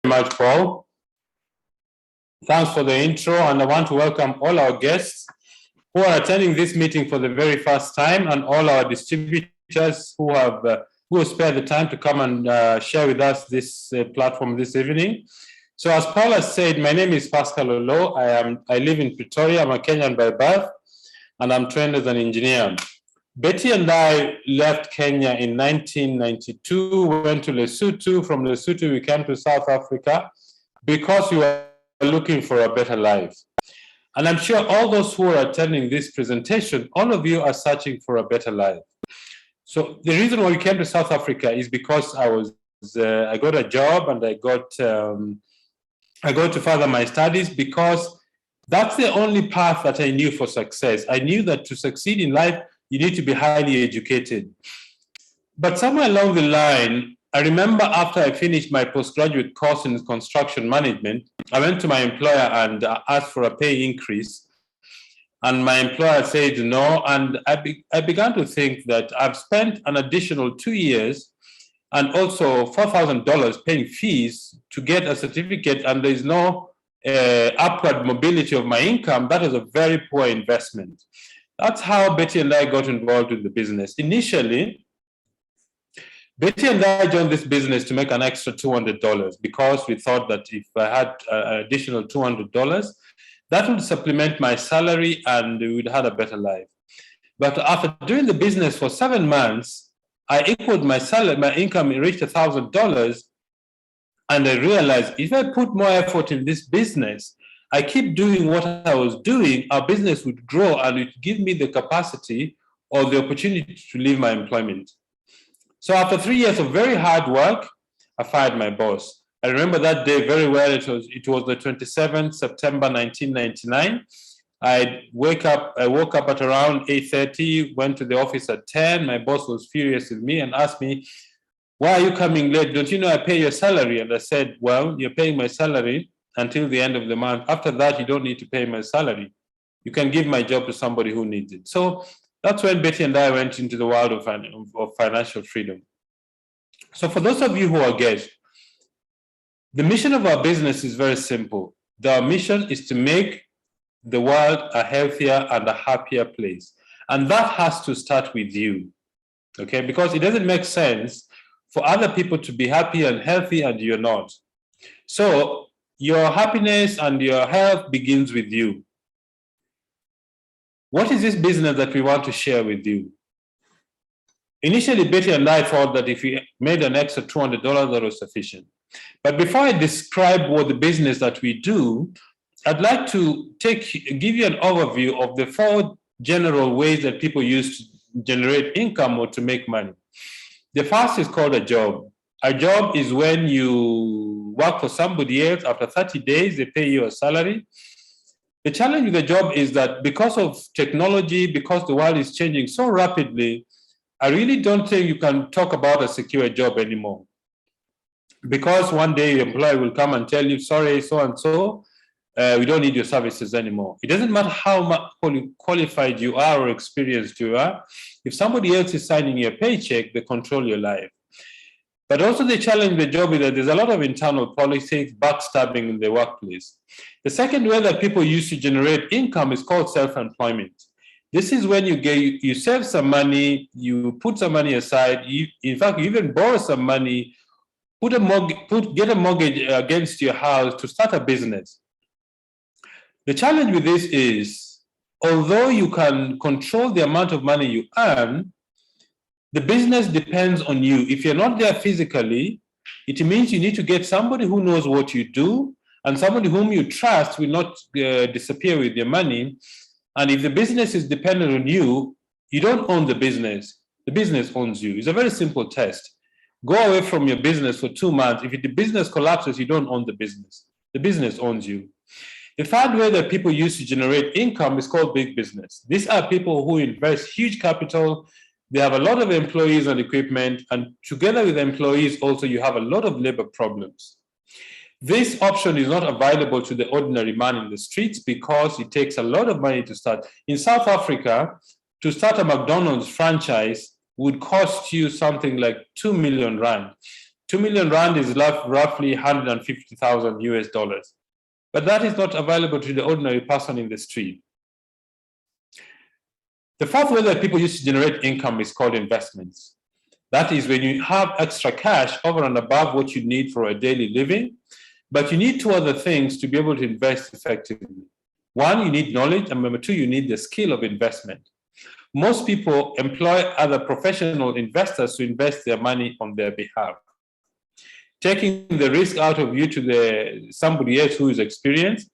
much, Paul. Thanks for the intro, and I want to welcome all our guests who are attending this meeting for the very first time, and all our distributors who have spared the time to come and share with us this platform this evening. So, as Paul has said, my name is Pascal Oloo. I live in Pretoria. I'm a Kenyan by birth, and I'm trained as an engineer. Betty and I left Kenya in 1992, went to Lesotho. From Lesotho, we came to South Africa because we were looking for a better life. And I'm sure all those who are attending this presentation, all of you are searching for a better life. So the reason why we came to South Africa is because I got a job and I got to further my studies, because that's the only path that I knew for success. I knew that to succeed in life, you need to be highly educated. But somewhere along the line, I remember after I finished my postgraduate course in construction management, I went to my employer and asked for a pay increase. And my employer said no. And I began to think that I've spent an additional 2 years and also $4,000 paying fees to get a certificate, and there's no upward mobility of my income. That is a very poor investment. That's how Betty and I got involved in the business. Initially, Betty and I joined this business to make an extra $200 because we thought that if I had an additional $200, that would supplement my salary and we would have a better life. But after doing the business for 7 months, I equaled my salary, my income reached $1,000, and I realized if I put more effort in this business, I keep doing what I was doing, our business would grow and it would give me the capacity or the opportunity to leave my employment. So after 3 years of very hard work, I fired my boss. I remember that day very well. It was the 27th September 1999. I woke up at around 8:30, went to the office at 10. My boss was furious with me and asked me, "Why are you coming late? Don't you know I pay your salary?" And I said, "Well, you're paying my salary until the end of the month. After that, you don't need to pay my salary. You can give my job to somebody who needs it." So that's when Betty and I went into the world of financial freedom. So for those of you who are guests, the mission of our business is very simple. Our mission is to make the world a healthier and a happier place. And that has to start with you, okay? Because it doesn't make sense for other people to be happy and healthy and you're not. So your happiness and your health begins with you. What is this business that we want to share with you? Initially, Betty and I thought that if we made an extra $200, that was sufficient. But before I describe what the business that we do, I'd like to give you an overview of the 4 general ways that people use to generate income or to make money. The first is called a job. A job is when you work for somebody else. After 30 days, they pay you a salary. The challenge with the job is that because of technology, because the world is changing so rapidly, I really don't think you can talk about a secure job anymore. Because one day your employer will come and tell you, "Sorry, so-and-so, we don't need your services anymore." It doesn't matter how much qualified you are or experienced you are. If somebody else is signing your paycheck, they control your life. But also the challenge with the job is that there's a lot of internal politics, backstabbing in the workplace. The second way that people use to generate income is called self-employment. This is when you save some money, you put some money aside, in fact, you even borrow some money, get a mortgage against your house to start a business. The challenge with this is, although you can control the amount of money you earn, the business depends on you. If you're not there physically, it means you need to get somebody who knows what you do and somebody whom you trust will not disappear with your money. And if the business is dependent on you, you don't own the business. The business owns you. It's a very simple test. Go away from your business for 2 months. If the business collapses, you don't own the business. The business owns you. The third way that people use to generate income is called big business. These are people who invest huge capital. They have a lot of employees and equipment, and together with employees also you have a lot of labor problems. This option is not available to the ordinary man in the streets because it takes a lot of money to start. In South Africa, to start a McDonald's franchise would cost you something like 2 million rand. 2 million rand is roughly 150,000 US dollars. But that is not available to the ordinary person in the street. The fourth way that people use to generate income is called investments. That is when you have extra cash over and above what you need for a daily living, but you need two other things to be able to invest effectively. One, you need knowledge, and number two, you need the skill of investment. Most people employ other professional investors to invest their money on their behalf, taking the risk out of you to somebody else who is experienced,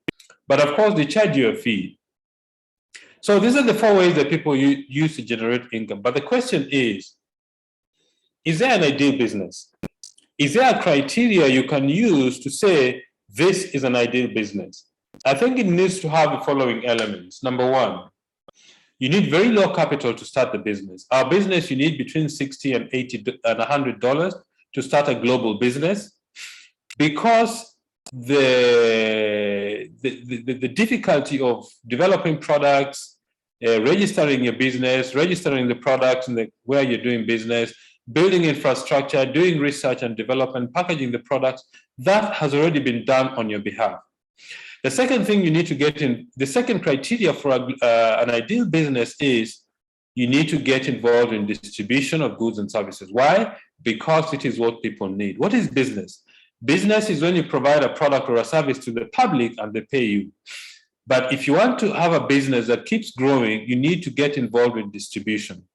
but of course they charge you a fee. So these are the four ways that people use to generate income. But the question is there an ideal business? Is there a criteria you can use to say this is an ideal business? I think it needs to have the following elements. Number one, you need very low capital to start the business. Our business, you need between $60 and $80 and $100 to start a global business, because the difficulty of developing products, registering your business, registering the products and where you're doing business, building infrastructure, doing research and development, packaging the products, that has already been done on your behalf. The second thing you need to get in, the second criteria for an ideal business is you need to get involved in distribution of goods and services. Why? Because it is what people need. What is business? Business is when you provide a product or a service to the public and they pay you. But if you want to have a business that keeps growing, you need to get involved in distribution.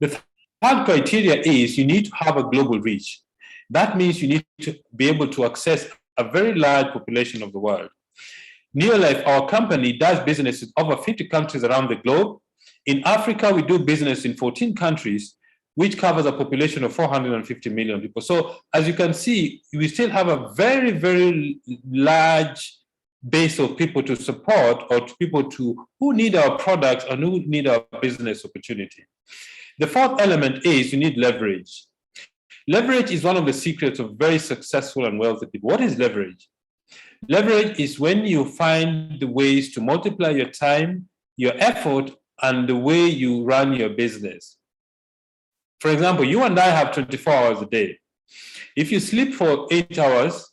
The third criteria is you need to have a global reach. That means you need to be able to access a very large population of the world. Neolife, our company, does business in over 50 countries around the globe. In Africa, we do business in 14 countries, which covers a population of 450 million people. So as you can see, we still have a very, very large base of people to support, or to people who need our products and who need our business opportunity. The fourth element is you need leverage. Leverage is one of the secrets of very successful and wealthy people. What is leverage? Leverage is when you find the ways to multiply your time, your effort, and the way you run your business. For example, you and I have 24 hours a day. If you sleep for 8 hours,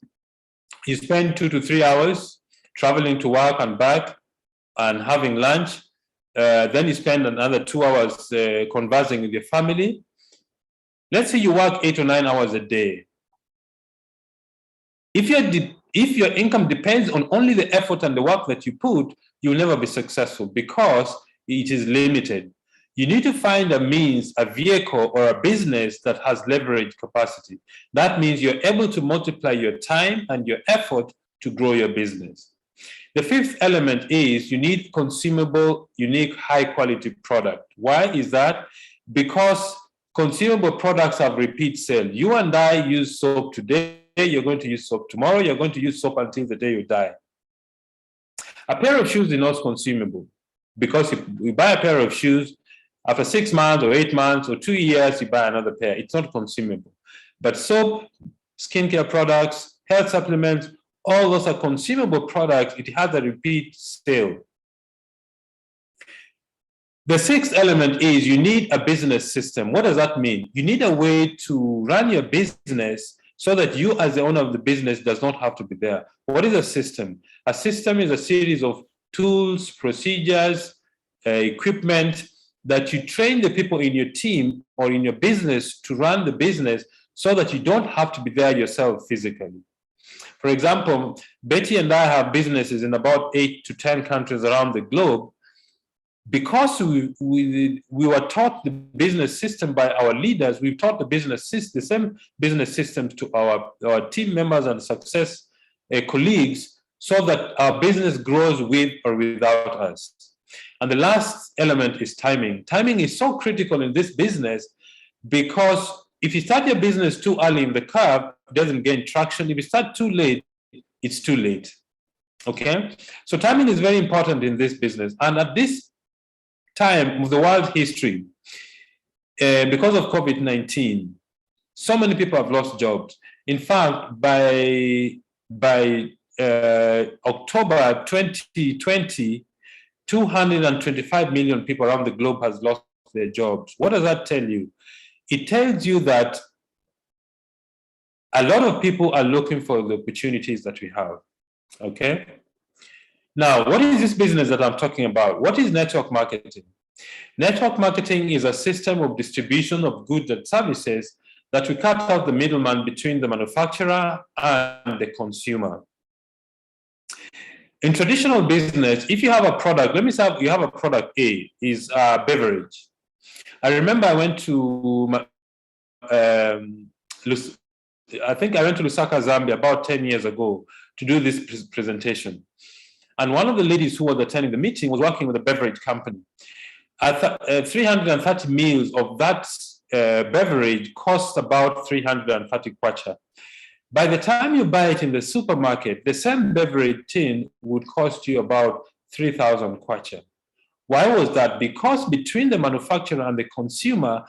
you spend 2 to 3 hours traveling to work and back and having lunch. Then you spend another 2 hours conversing with your family. Let's say you work 8 or 9 hours a day. If your income depends on only the effort and the work that you put, you'll never be successful because it is limited. You need to find a means, a vehicle, or a business that has leverage capacity. That means you're able to multiply your time and your effort to grow your business. The fifth element is you need consumable, unique, high-quality product. Why is that? Because consumable products have repeat sale. You and I use soap today, you're going to use soap tomorrow, you're going to use soap until the day you die. A pair of shoes is not consumable, because if you buy a pair of shoes, after 6 months or 8 months or 2 years, you buy another pair. It's not consumable. But soap, skincare products, health supplements, all those are consumable products. It has a repeat sale. The sixth element is you need a business system. What does that mean? You need a way to run your business so that you as the owner of the business does not have to be there. What is a system? A system is a series of tools, procedures, equipment that you train the people in your team or in your business to run the business so that you don't have to be there yourself physically. For example, Betty and I have businesses in about 8 to 10 countries around the globe. Because we were taught the business system by our leaders, we've taught the same business systems to our team members and success colleagues, so that our business grows with or without us. And the last element is timing. Timing is so critical in this business, because if you start your business too early in the curve, it doesn't gain traction. If you start too late, it's too late. Okay? So timing is very important in this business. And at this time of the world history, because of COVID-19, so many people have lost jobs. In fact, by October 2020, 225 million people around the globe has lost their jobs. What does that tell you? It tells you that A lot of people are looking for the opportunities that we have. Okay. Now, what is this business that I'm talking about? What is network marketing? Network marketing is a system of distribution of goods and services that we cut out the middleman between the manufacturer and the consumer. In traditional business, if you have a product, let me say you have a product A, is a beverage. I remember I went to, I think I went to Lusaka, Zambia about 10 years ago to do this presentation. And one of the ladies who was attending the meeting was working with a beverage company. 330 meals of that beverage cost about 330 kwacha. By the time you buy it in the supermarket, the same beverage tin would cost you about 3,000 kwacha. Why was that? Because between the manufacturer and the consumer,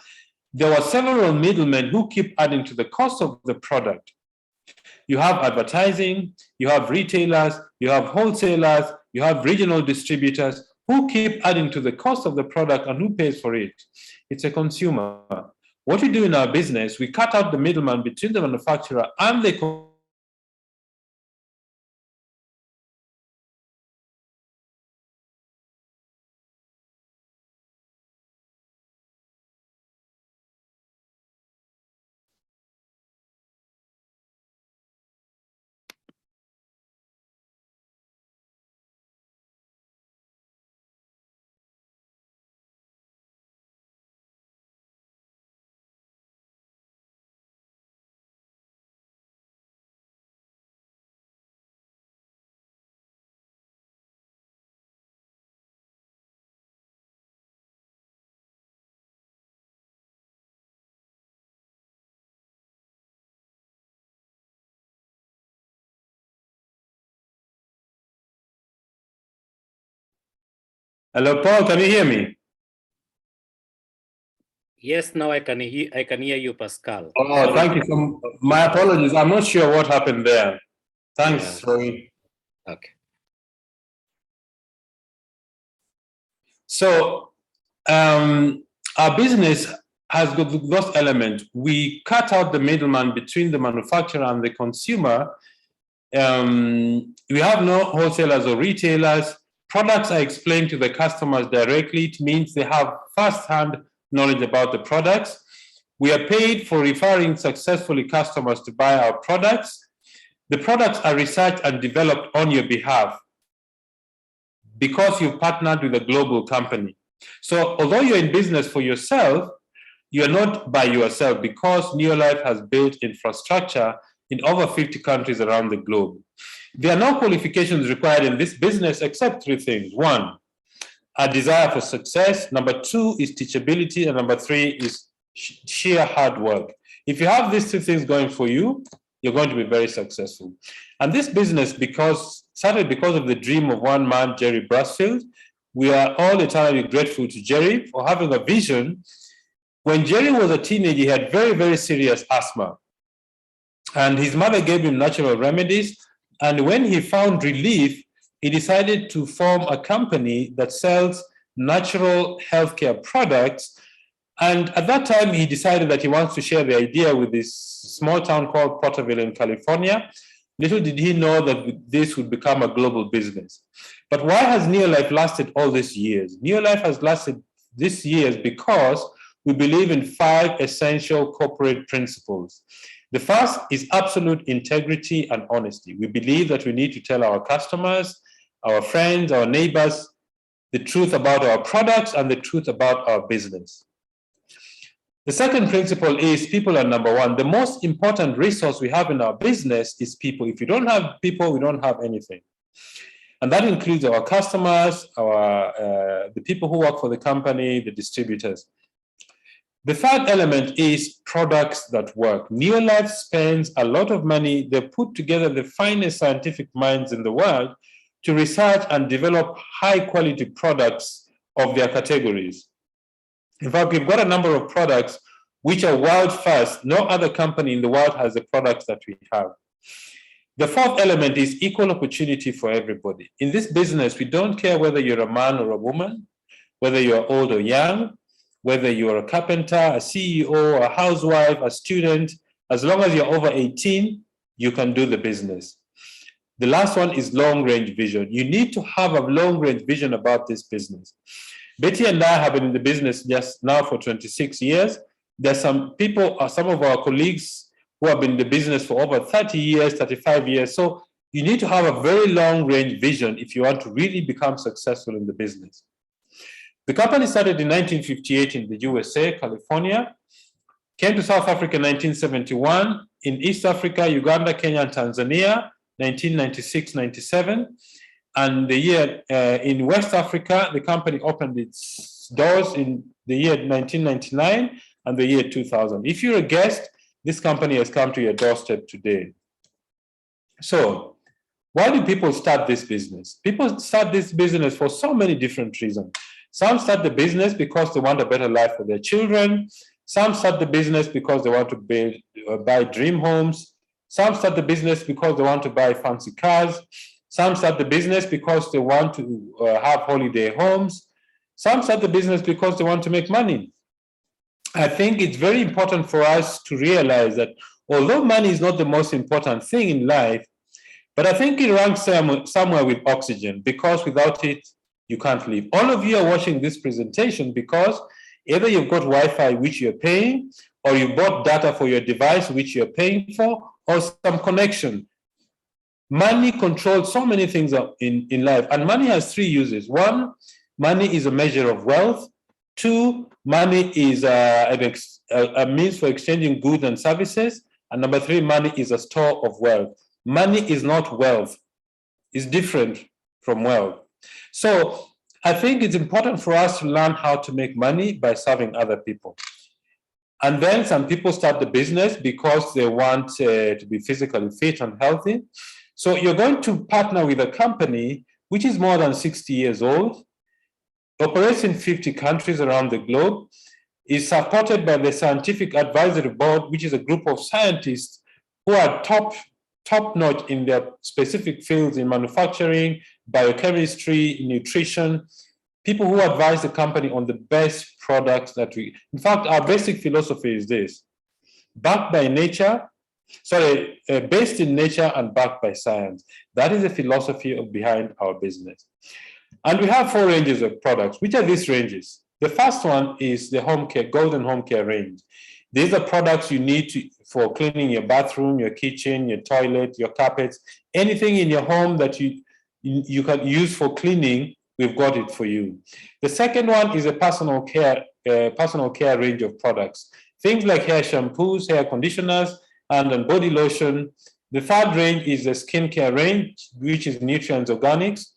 there were several middlemen who keep adding to the cost of the product. You have advertising, you have retailers, you have wholesalers, you have regional distributors who keep adding to the cost of the product, and who pays for it? It's a consumer. What we do in our business, we cut out the middleman between the manufacturer and the Hello, Paul, can you hear me? Yes, now I can hear you, Pascal. Oh, sorry. Thank you. My apologies. I'm not sure what happened there. Thanks, Rory. Okay. So our business has got those elements. We cut out the middleman between the manufacturer and the consumer. We have no wholesalers or retailers. Products are explained to the customers directly. It means they have first-hand knowledge about the products. We are paid for referring successfully customers to buy our products. The products are researched and developed on your behalf because you've partnered with a global company. So although you're in business for yourself, you're not by yourself, because Neolife has built infrastructure in over 50 countries around the globe. There are no qualifications required in this business except three things. One, a desire for success. Number two is teachability. And number three is sheer hard work. If you have these two things going for you, you're going to be very successful. And this business started because of the dream of one man, Jerry Brasfield. We are all eternally grateful to Jerry for having a vision. When Jerry was a teenager, he had very, very serious asthma. And his mother gave him natural remedies. And when he found relief, he decided to form a company that sells natural healthcare products. And at that time, he decided that he wants to share the idea with this small town called Porterville in California. Little did he know that this would become a global business. But why has Neolife lasted all these years? Neolife has lasted these years because we believe in 5 essential corporate principles. The first is absolute integrity and honesty. We believe that we need to tell our customers, our friends, our neighbors, the truth about our products and the truth about our business. The second principle is people are number one. The most important resource we have in our business is people. If you don't have people, we don't have anything. And that includes our customers, the people who work for the company, the distributors. The third element is products that work. Neolife spends a lot of money. They put together the finest scientific minds in the world to research and develop high-quality products of their categories. In fact, we've got a number of products which are world first. No other company in the world has the products that we have. The fourth element is equal opportunity for everybody. In this business, we don't care whether you're a man or a woman, whether you're old or young, whether you're a carpenter, a CEO, a housewife, a student, As long as you're over 18, you can do the business. The last one is long-range vision. You need to have a long-range vision about this business. Betty and I have been in the business just now for 26 years. There's some people, some of our colleagues who have been in the business for over 30 years, 35 years. So you need to have a very long-range vision if you want to really become successful in the business. The company started in 1958 in the USA, California, came to South Africa in 1971, in East Africa, Uganda, Kenya, and Tanzania, 1996-97. And the year in West Africa, the company opened its doors in the year 1999 and the year 2000. If you're a guest, this company has come to your doorstep today. So, why do people start this business? People start this business for so many different reasons. Some start the business because they want a better life for their children. Some start the business because they want to buy dream homes. Some start the business because they want to buy fancy cars. Some start the business because they want to have holiday homes. Some start the business because they want to make money. I think it's very important for us to realize that although money is not the most important thing in life, but I think it ranks somewhere with oxygen, because without it, you can't live. All of you are watching this presentation because either you've got Wi-Fi, which you're paying, or you bought data for your device, which you're paying for, or some connection. Money controls so many things in life, and money has three uses. One, money is a measure of wealth. Two, money is a means for exchanging goods and services. And number three, money is a store of wealth. Money is not wealth. It's different from wealth. So I think it's important for us to learn how to make money by serving other people. And then some people start the business because they want to be physically fit and healthy. So you're going to partner with a company which is more than 60 years old, operates in 50 countries around the globe, is supported by the Scientific Advisory Board, which is a group of scientists who are top-notch in their specific fields in manufacturing, biochemistry, nutrition, people who advise the company on the best products that we... In fact, our basic philosophy is this: backed by nature, based in nature and backed by science. That is the philosophy behind our business. And we have 4 ranges of products. Which are these ranges? The first one is the home care, golden home care range. These are products you need for cleaning your bathroom, your kitchen, your toilet, your carpets, anything in your home that you can use for cleaning, we've got it for you. The second one is a personal care range of products. Things like hair shampoos, hair conditioners, and body lotion. The third range is the skincare range, which is nutrients organics.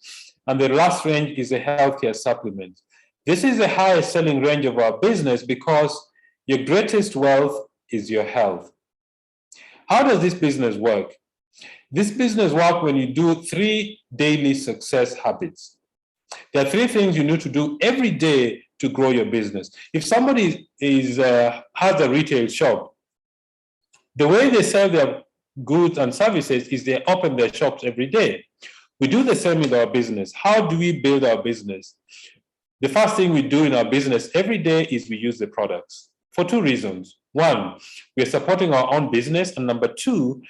And the last range is a healthcare supplement. This is the highest selling range of our business because your greatest wealth is your health. How does this business work? This business works when you do 3 daily success habits. There are 3 things you need to do every day to grow your business. If somebody has a retail shop, the way they sell their goods and services is they open their shops every day. We do the same with our business. How do we build our business? The first thing we do in our business every day is we use the products for 2 reasons. 1, we are supporting our own business. And number 2,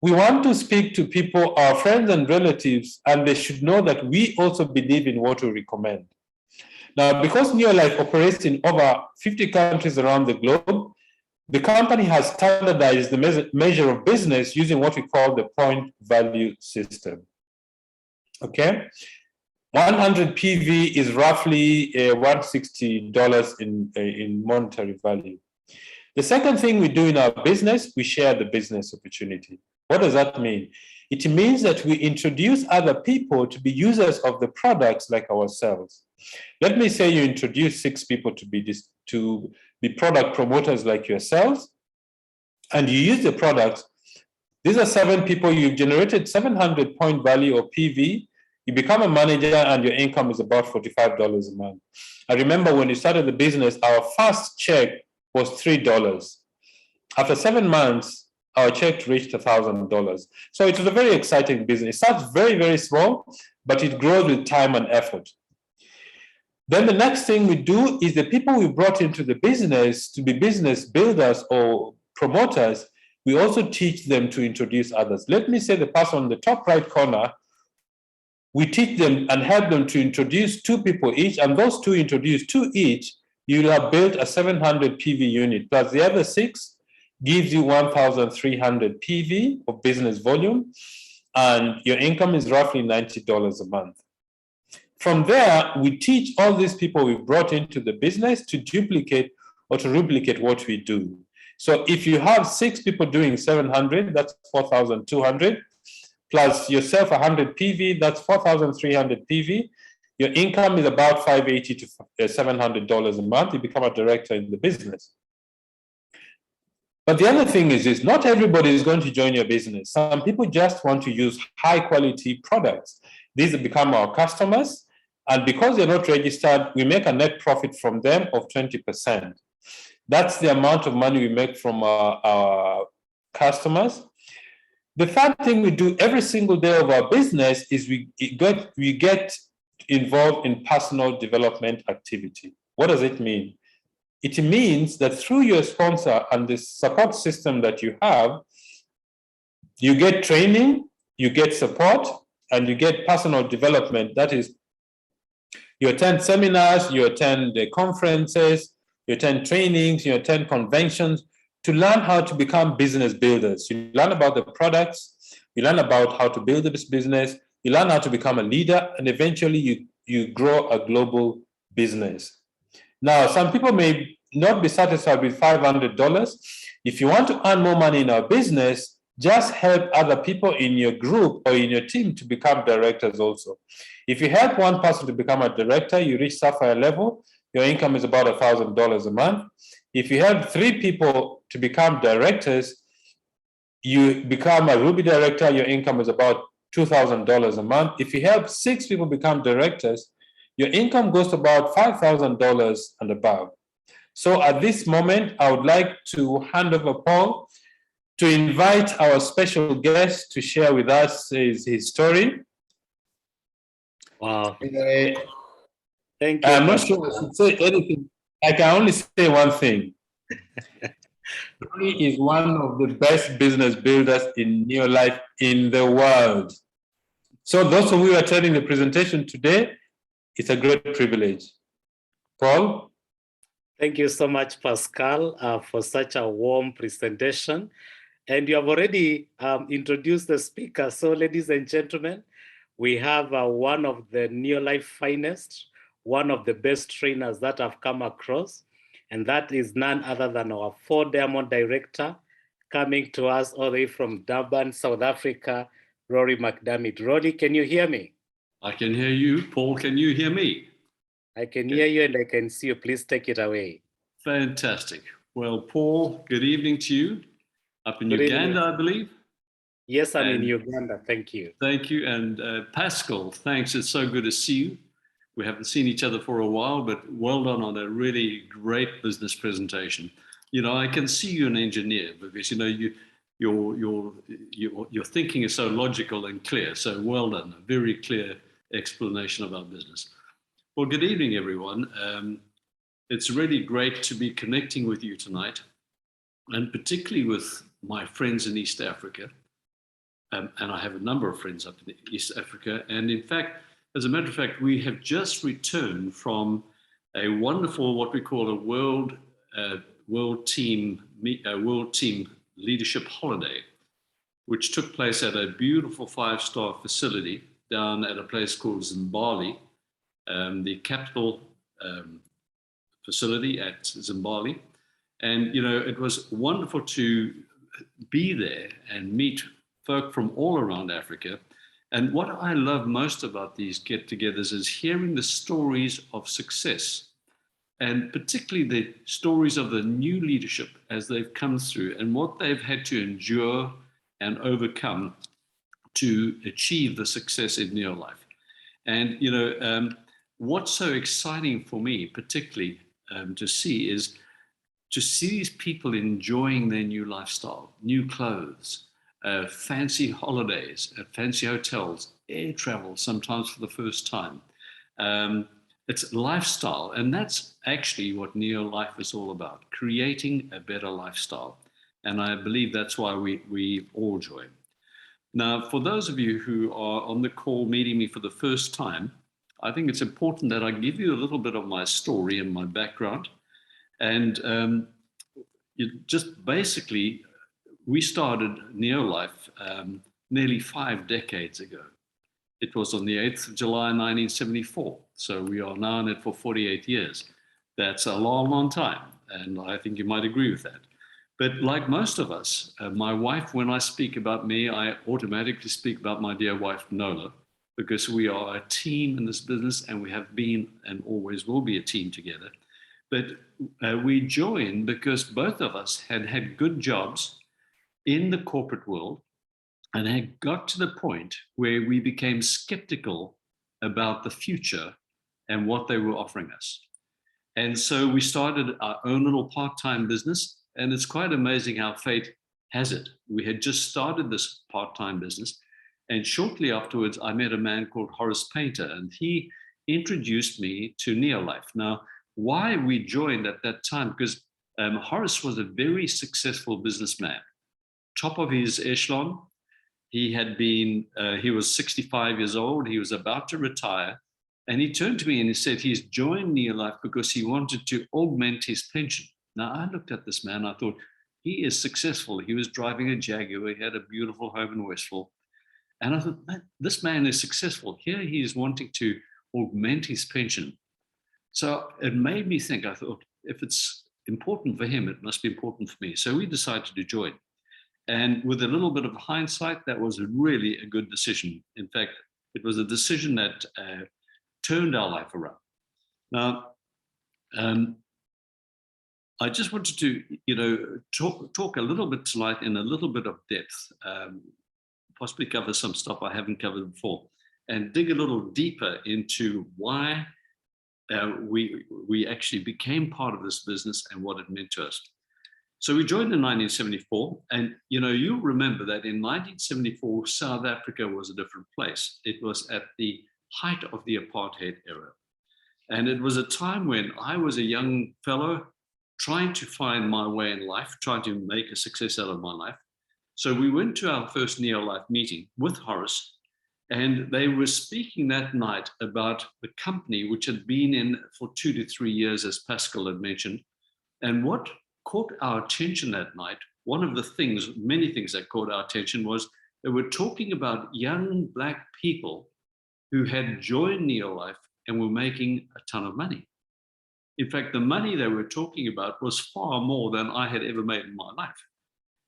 we want to speak to people, our friends and relatives, and they should know that we also believe in what we recommend. Now, because Neolife operates in over 50 countries around the globe, the company has standardized the measure of business using what we call the point value system. Okay? 100 PV is roughly $160 in monetary value. The second thing we do in our business, we share the business opportunity. What does that mean? It means that we introduce other people to be users of the products like ourselves. Let me say you introduce 6 people to be product promoters like yourselves, and you use the products. These are 7 people. You've generated 700 point value or PV. You become a manager and your income is about $45 a month. I remember when you started the business, our first check was $3. After 7 months, our check reached $1,000. So it was a very exciting business. It starts very, very small, but it grows with time and effort. Then the next thing we do is the people we brought into the business to be business builders or promoters, we also teach them to introduce others. Let me say the person on the top right corner, we teach them and help them to introduce 2 people each, and those 2 introduced 2 each, you'll have built a 700 PV unit, plus the other 6 gives you 1,300 PV of business volume, and your income is roughly $90 a month. From there, we teach all these people we brought into the business to duplicate or to replicate what we do. So if you have 6 people doing 700, that's 4,200, plus yourself 100 PV, that's 4,300 PV. Your income is about $580 to $700 a month. You become a director in the business. But the other thing is not everybody is going to join your business. Some people just want to use high quality products. These have become our customers. And because they're not registered, we make a net profit from them of 20%. That's the amount of money we make from our customers. The third thing we do every single day of our business is we get involved in personal development activity. What does it mean? It means that through your sponsor and the support system that you have, you get training, you get support, and you get personal development. That is, you attend seminars, you attend conferences, you attend trainings, you attend conventions to learn how to become business builders. You learn about the products, you learn about how to build this business, you learn how to become a leader, and eventually you grow a global business. Now, some people may not be satisfied with $500. If you want to earn more money in our business, just help other people in your group or in your team to become directors also. If you help one person to become a director, you reach sapphire level, your income is about $1,000 a month. If you help 3 people to become directors, you become a Ruby director, your income is about $2,000 a month. If you help 6 people become directors, your income goes to about $5,000 and above. So at this moment, I would like to hand over Paul to invite our special guest to share with us his story. Wow. Thank you. I'm not sure I should say anything. I can only say one thing. Rory is one of the best business builders in Neolife in the world. So those of you attending the presentation today, it's a great privilege. Paul? Thank you so much, Pascal, for such a warm presentation. And you have already introduced the speaker. So ladies and gentlemen, we have one of the Neolife finest, one of the best trainers that I've come across. And that is none other than our 4-diamond director coming to us all the way from Durban, South Africa, Rory Mcdermind. Rory, can you hear me? I can hear you. Paul, can you hear me? I can hear you and I can see you. Please take it away. Fantastic. Well, Paul, good evening to you. Up in Good Uganda, evening. I believe. Yes, I'm in Uganda. Thank you. Thank you. And Pascal, thanks. It's so good to see you. We haven't seen each other for a while, but well done on a really great business presentation. You know, I can see you're an engineer because, you know, your thinking is so logical and clear. So well done. A very clear explanation of our business. Well, good evening, everyone. It's really great to be connecting with you tonight, and particularly with my friends in East Africa. And I have a number of friends up in East Africa. And in fact, as a matter of fact, we have just returned from a wonderful, what we call a world team leadership holiday, which took place at a beautiful 5-star facility down at a place called Zimbali, the capital facility at Zimbali. And, you know, it was wonderful to be there and meet folk from all around Africa. And what I love most about these get-togethers is hearing the stories of success, and particularly the stories of the new leadership as they've come through and what they've had to endure and overcome to achieve the success in Neolife. And, you know, what's so exciting for me, particularly to see, is to see these people enjoying their new lifestyle, new clothes, fancy holidays at fancy hotels, air travel, sometimes for the first time. It's lifestyle, and that's actually what Neolife is all about, creating a better lifestyle. And I believe that's why we all join. Now, for those of you who are on the call meeting me for the first time, I think it's important that I give you a little bit of my story and my background. And just basically, we started Neolife nearly 5 decades ago. It was on the 8th of July, 1974. So we are now in it for 48 years. That's a long, long time. And I think you might agree with that. But like most of us, my wife, when I speak about me, I automatically speak about my dear wife, Nola, because we are a team in this business and we have been and always will be a team together. But we joined because both of us had good jobs in the corporate world and had got to the point where we became skeptical about the future and what they were offering us. And so we started our own little part-time business. And it's quite amazing how fate has it. We had just started this part-time business. And shortly afterwards, I met a man called Horace Painter, and he introduced me to Neolife. Now, why we joined at that time? Because Horace was a very successful businessman, top of his echelon. He had been, he was 65 years old. He was about to retire. And he turned to me and he said he's joined Neolife because he wanted to augment his pension. Now, I looked at this man, I thought, he is successful. He was driving a Jaguar. He had a beautiful home in Westville. And I thought, this man is successful. Here he is wanting to augment his pension. So it made me think, I thought, if it's important for him, it must be important for me. So we decided to join. And with a little bit of hindsight, that was really a good decision. In fact, it was a decision that turned our life around. Now, I just wanted to, talk a little bit tonight in a little bit of depth, possibly cover some stuff I haven't covered before, and dig a little deeper into why we actually became part of this business and what it meant to us. So we joined in 1974, and you'll remember that in 1974, South Africa was a different place. It was at the height of the apartheid era. And it was a time when I was a young fellow trying to find my way in life, trying to make a success out of my life. So we went to our first Neolife meeting with Horace, and they were speaking that night about the company, which had been in for 2 to 3 years, as Pascal had mentioned. And what caught our attention that night, one of the things, many things that caught our attention, was they were talking about young Black people who had joined Neolife and were making a ton of money. In fact, the money they were talking about was far more than I had ever made in my life.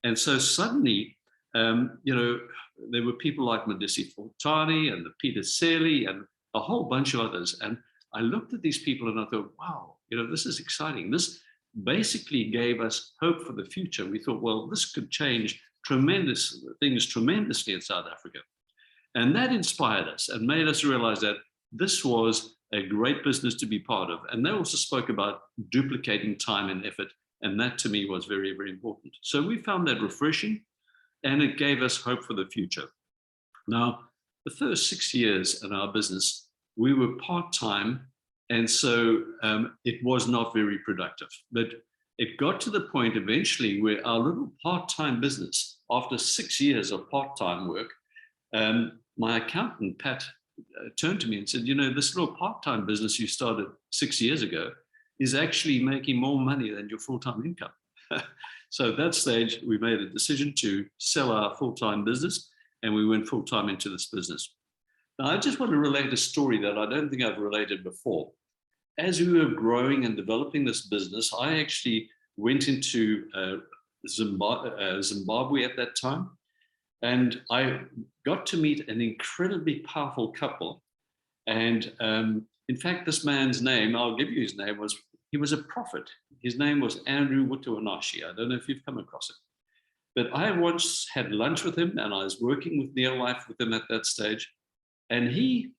And so suddenly, there were people like Opprtunity and the Peter Selly and a whole bunch of others. And I looked at these people and I thought, wow, this is exciting. This basically gave us hope for the future. We thought, well, this could change things tremendously in South Africa. And that inspired us and made us realize that this was a great business to be part of. And they also spoke about duplicating time and effort. And that to me was very, very important. So we found that refreshing, and it gave us hope for the future. Now, the first 6 years in our business, we were part-time. And so it was not very productive. But it got to the point eventually where our little part-time business, after 6 years of part-time work, my accountant, Pat, turned to me and said, this little part-time business you started 6 years ago is actually making more money than your full-time income. So at that stage, we made a decision to sell our full-time business, and we went full-time into this business. Now, I just want to relate a story that I don't think I've related before. As we were growing and developing this business, I actually went into Zimbabwe at that time. And I got to meet an incredibly powerful couple. And in fact, this man's name, I'll give you his name, he was a prophet. His name was Andrew Wutuanashi. I don't know if you've come across it. But I once had lunch with him, and I was working with Neolife with him at that stage. And he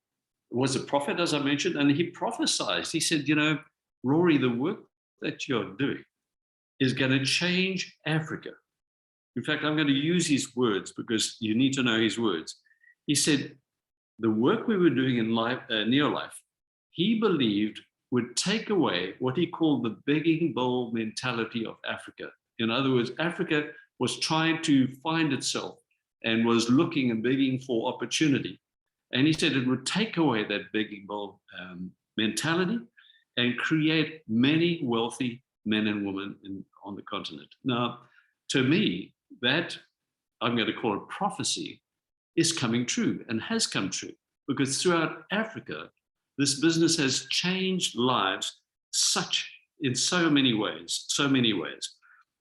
was a prophet, as I mentioned, and he prophesied. He said, Rory, the work that you're doing is going to change Africa. In fact, I'm going to use his words because you need to know his words. He said, the work we were doing in Neolife, he believed would take away what he called the begging bowl mentality of Africa. In other words, Africa was trying to find itself and was looking and begging for opportunity. And he said it would take away that begging bowl mentality and create many wealthy men and women on the continent. Now, to me, that I'm going to call it prophecy is coming true and has come true, because throughout Africa, this business has changed lives in so many ways.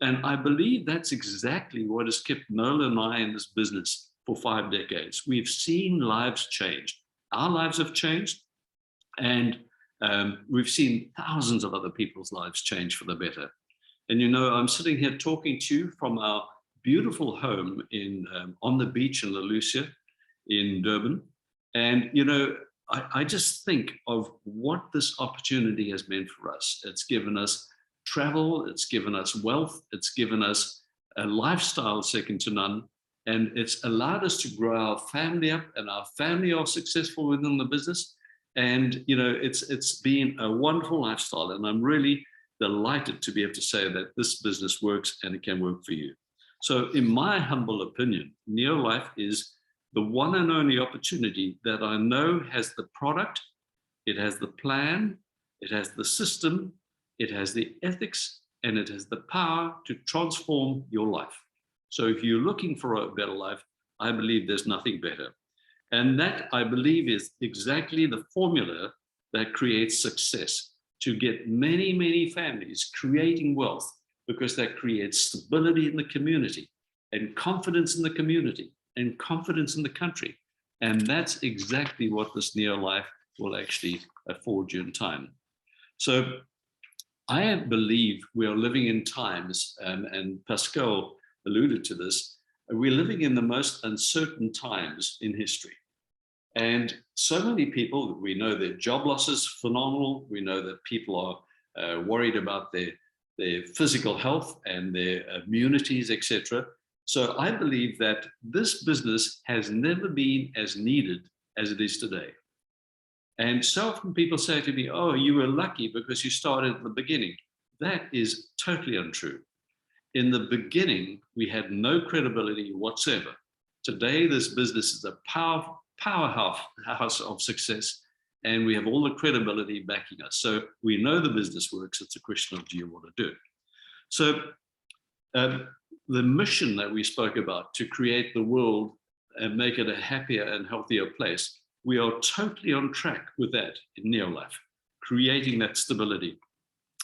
And I believe that's exactly what has kept Nola and I in this business for 5 decades. We've seen lives change. Our lives have changed, and we've seen thousands of other people's lives change for the better. And I'm sitting here talking to you from our beautiful home on the beach in Oloo in Durban. And, I just think of what this opportunity has meant for us. It's given us travel, it's given us wealth, it's given us a lifestyle second to none, and it's allowed us to grow our family up, and our family are successful within the business. And it's been a wonderful lifestyle, and I'm really delighted to be able to say that this business works and it can work for you. So in my humble opinion, Neolife is the one and only opportunity that I know has the product, it has the plan, it has the system, it has the ethics, and it has the power to transform your life. So if you're looking for a better life, I believe there's nothing better. And that, I believe, is exactly the formula that creates success, to get many, many families creating wealth, because that creates stability in the community and confidence in the community and confidence in the country. And that's exactly what this Neolife will actually afford you in time. So I believe we are living in times, and Pascal alluded to this, we're living in the most uncertain times in history. And so many people, we know their job loss is phenomenal. We know that people are worried about their physical health and their immunities, etc. So I believe that this business has never been as needed as it is today. And so often people say to me, oh, you were lucky because you started at the beginning. That is totally untrue. In the beginning, we had no credibility whatsoever. Today, this business is a powerhouse of success, and we have all the credibility backing us. So we know the business works. It's a question of, do you want to do it? So the mission that we spoke about, to create the world and make it a happier and healthier place, we are totally on track with that in Neolife, creating that stability.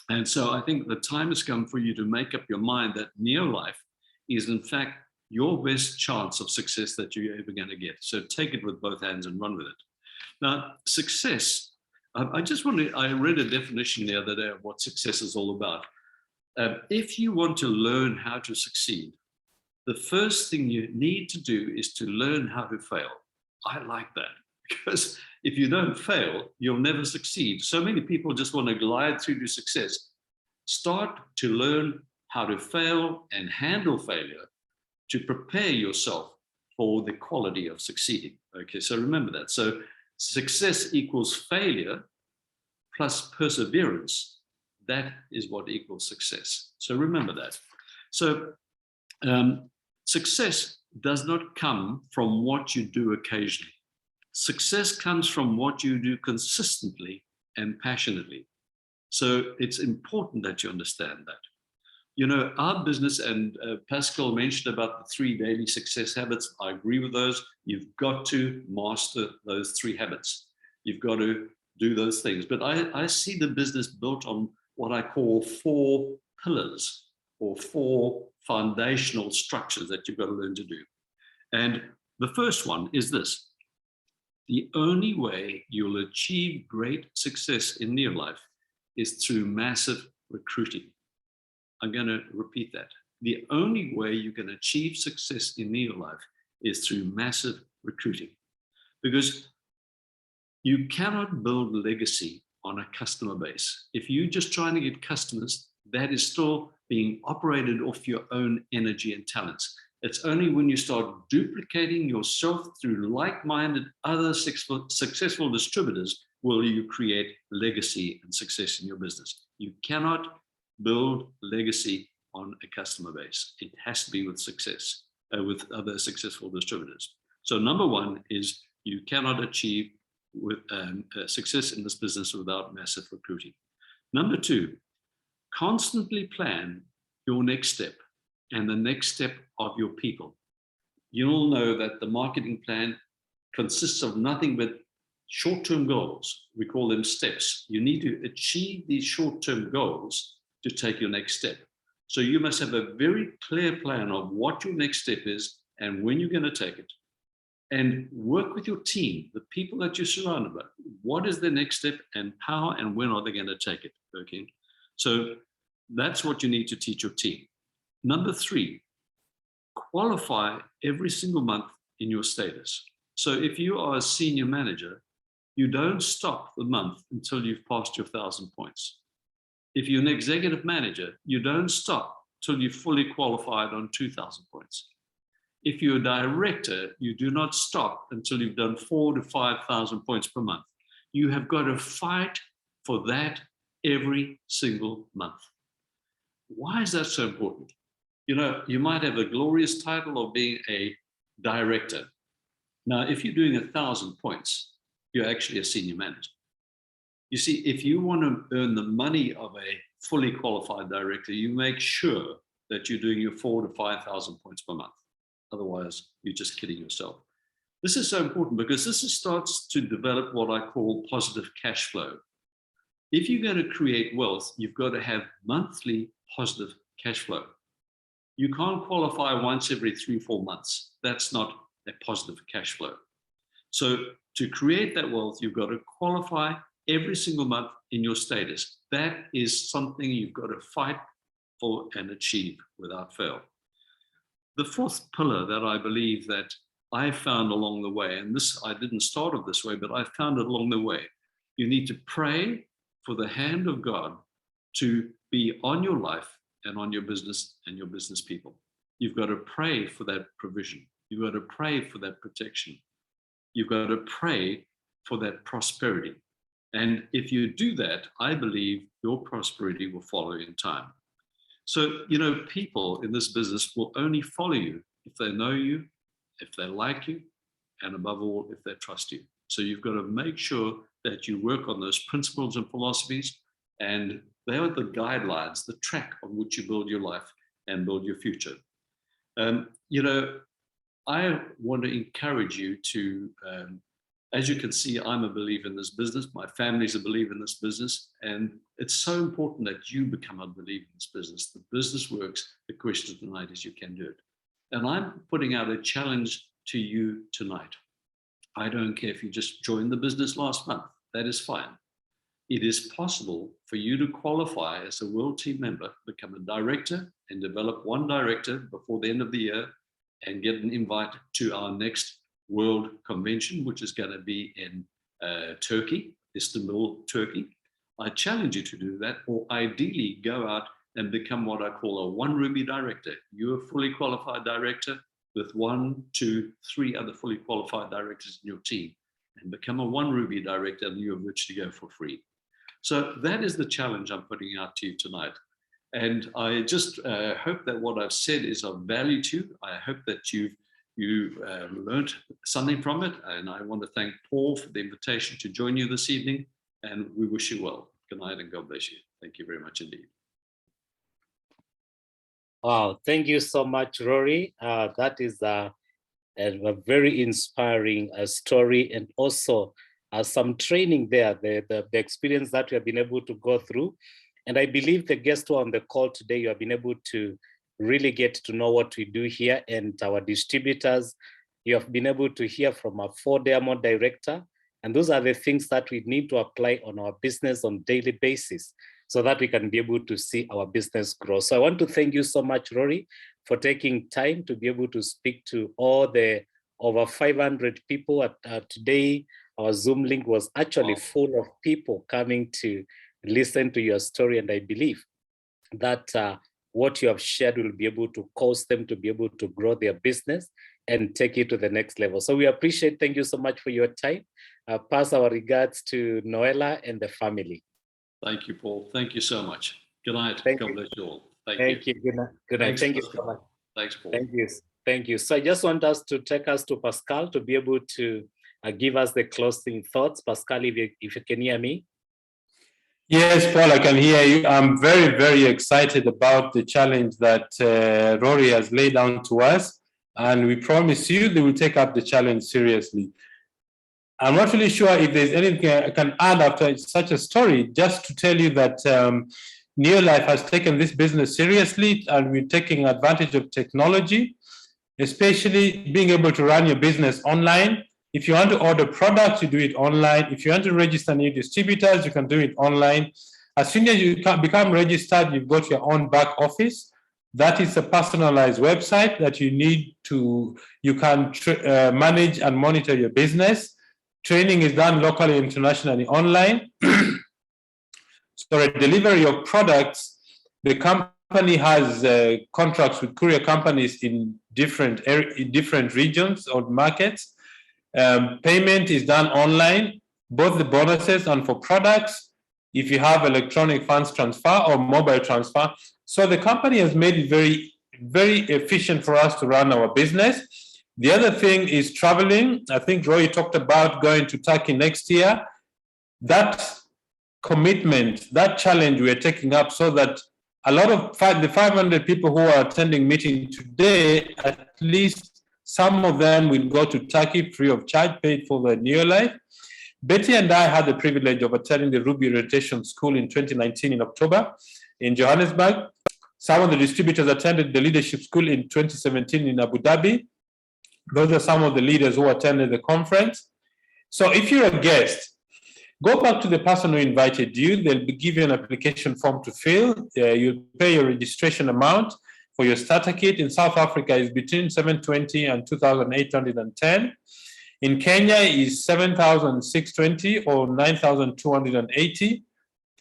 And so I think the time has come for you to make up your mind that Neolife is in fact your best chance of success that you're ever going to get. So take it with both hands and run with it. Now, success, I read a definition the other day of what success is all about. If you want to learn how to succeed, the first thing you need to do is to learn how to fail. I like that, because if you don't fail, you'll never succeed. So many people just want to glide through to success. Start to learn how to fail and handle failure to prepare yourself for the quality of succeeding. Okay, so remember that. So success equals failure plus perseverance. That is what equals success. So remember that. So success does not come from what you do occasionally. Success comes from what you do consistently and passionately. So it's important that you understand that. You know, our business, and Pascal mentioned about the 3 daily success habits. I agree with those. You've got to master those 3 habits. You've got to do those things. But I see the business built on what I call 4 pillars, or 4 foundational structures that you've got to learn to do. And the first one is this: the only way you'll achieve great success in Neolife is through massive recruiting. I'm going to repeat that. The only way you can achieve success in Neolife is through massive recruiting, because you cannot build legacy on a customer base. If you're just trying to get customers, that is still being operated off your own energy and talents. It's only when you start duplicating yourself through like-minded other successful distributors will you create legacy and success in your business. You cannot build legacy on a customer base. It has to be with success, with other successful distributors. So number one is you cannot achieve with success in this business without massive recruiting. Number two, constantly plan your next step and the next step of your people. You all know that the marketing plan consists of nothing but short-term goals. We call them steps. You need to achieve these short-term goals to take your next step. So you must have a very clear plan of what your next step is and when you're going to take it. And work with your team, the people that you're surrounded by. What is the next step and how and when are they going to take it? Okay. So that's what you need to teach your team. Number three, qualify every single month in your status. So if you are a senior manager, you don't stop the month until you've passed your 1,000 points. If you're an executive manager, you don't stop till you've fully qualified on 2,000 points. If you're a director, you do not stop until you've done 4,000 to 5,000 points per month. You have got to fight for that every single month. Why is that so important? You know, you might have a glorious title of being a director. Now, if you're doing 1,000 points, you're actually a senior manager. You see, if you want to earn the money of a fully qualified director, you make sure that you're doing your 4,000 to 5,000 points per month. Otherwise, you're just kidding yourself. This is so important because this starts to develop what I call positive cash flow. If you're going to create wealth, you've got to have monthly positive cash flow. You can't qualify once every 3-4 months. That's not a positive cash flow. So to create that wealth, you've got to qualify every single month in your status. That is something you've got to fight for and achieve without fail. The fourth pillar that I believe that I found along the way, and this, I didn't start it this way, but I found it along the way. You need to pray for the hand of God to be on your life and on your business and your business people. You've got to pray for that provision. You've got to pray for that protection. You've got to pray for that prosperity. And if you do that, I believe your prosperity will follow in time. So, you know, people in this business will only follow you if they know you, if they like you, and above all, if they trust you. So you've got to make sure that you work on those principles and philosophies, and they are the guidelines, the track on which you build your life and build your future. You know, I want to encourage you to, as you can see, I'm a believer in this business. My family's a believer in this business. And it's so important that you become a believer in this business. The business works. The question tonight is, you can do it. And I'm putting out a challenge to you tonight. I don't care if you just joined the business last month. That is fine. It is possible for you to qualify as a world team member, become a director, and develop one director before the end of the year and get an invite to our next World Convention, which is going to be in Turkey, Istanbul, Turkey. I challenge you to do that, or ideally go out and become what I call a one Ruby director. You're a fully qualified director with 1, 2, 3 other fully qualified directors in your team, and become a one Ruby director, and you have which to go for free. So that is the challenge I'm putting out to you tonight. And I just hope that what I've said is of value to you. I hope that you learned something from it. And I want to thank Paul for the invitation to join you this evening. And we wish you well. Good night and God bless you. Thank you very much indeed. Wow, thank you so much, Rory. That is a very inspiring story, and also some training there, the experience that you have been able to go through. And I believe the guests who are on the call today, you have been able to really get to know what we do here, and our distributors. You have been able to hear from our 4-Diamond director. And those are the things that we need to apply on our business on a daily basis, so that we can be able to see our business grow. So I want to thank you so much, Rory, for taking time to be able to speak to all the over 500 people today. Our Zoom link was actually full of people coming to listen to your story. And I believe that what you have shared will be able to cause them to be able to grow their business and take it to the next level. So we appreciate, thank you so much for your time. Pass our regards to Noella and the family. Thank you, Paul. Thank you so much. Good night. Thank God you. bless you all. Thank you. Good night. Good night. Thanks, Thank you Pascal. so much. Thanks, Paul. Thank you. Thank you. So I just want us to take us to Pascal to be able to give us the closing thoughts. Pascal, if you can hear me. Yes, Paul, I can hear you. I'm very, very excited about the challenge that Rory has laid down to us. And we promise you they will take up the challenge seriously. I'm not really sure if there's anything I can add after such a story, just to tell you that Neolife has taken this business seriously, and we're taking advantage of technology, especially being able to run your business online. If you want to order products, you do it online. If you want to register new distributors, you can do it online. As soon as you become registered, you've got your own back office. That is a personalized website that you can manage and monitor your business. Training is done locally, internationally, online. So a delivery of products, the company has contracts with courier companies in different regions or markets. Payment is done online, both the bonuses and for products, if you have electronic funds transfer or mobile transfer. So the company has made it very, very efficient for us to run our business. The other thing is traveling. I think Rory talked about going to Turkey next year. That commitment, that challenge we are taking up, so that a lot of the 500 people who are attending meeting today, at least some of them will go to Turkey free of charge, paid for the Neolife. Betty and I had the privilege of attending the Ruby Orientation School in 2019 in October in Johannesburg. Some of the distributors attended the Leadership School in 2017 in Abu Dhabi. Those are some of the leaders who attended the conference. So if you're a guest, go back to the person who invited you. They'll give you an application form to fill. You'll pay your registration amount for your starter kit. In South Africa, is between 720 and 2,810. In Kenya is 7,620 or 9,280.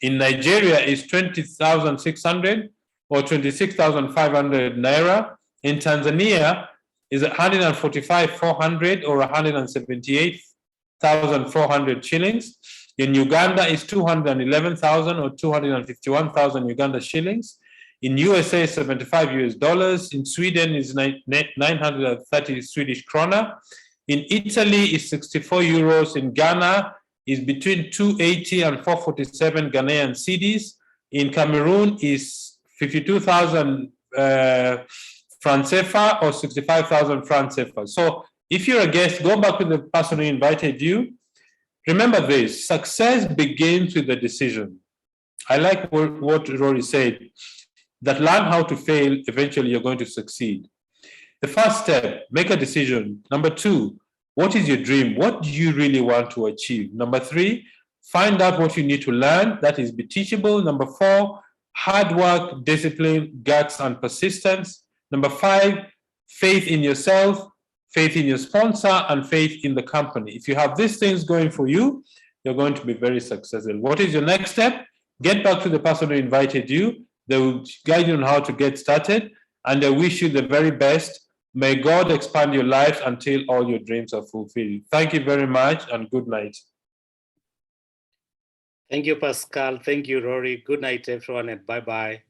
In Nigeria is 20,600 or 26,500 naira. In Tanzania is 145,400 or 178,400 shillings. In Uganda is 211,000 or 251,000 Uganda shillings. In USA, 75 US dollars. In Sweden is 930 Swedish krona. In Italy is 64 euros. In Ghana is between 280 and 447 Ghanaian cedis. In Cameroon is 52,000 franc CFA or 65,000 franc CFA. So if you're a guest, go back to the person who invited you. Remember this, success begins with a decision. I like what Rory said, that learn how to fail, eventually you're going to succeed. The first step, make a decision. Number two, what is your dream? What do you really want to achieve? Number three, find out what you need to learn. That is, be teachable. Number four, hard work, discipline, guts, and persistence. Number five, faith in yourself, faith in your sponsor, and faith in the company. If you have these things going for you, you're going to be very successful. What is your next step? Get back to the person who invited you. They will guide you on how to get started, and I wish you the very best. May God expand your lives until all your dreams are fulfilled. Thank you very much, and good night. Thank you, Pascal. Thank you, Rory. Good night, everyone, and bye-bye.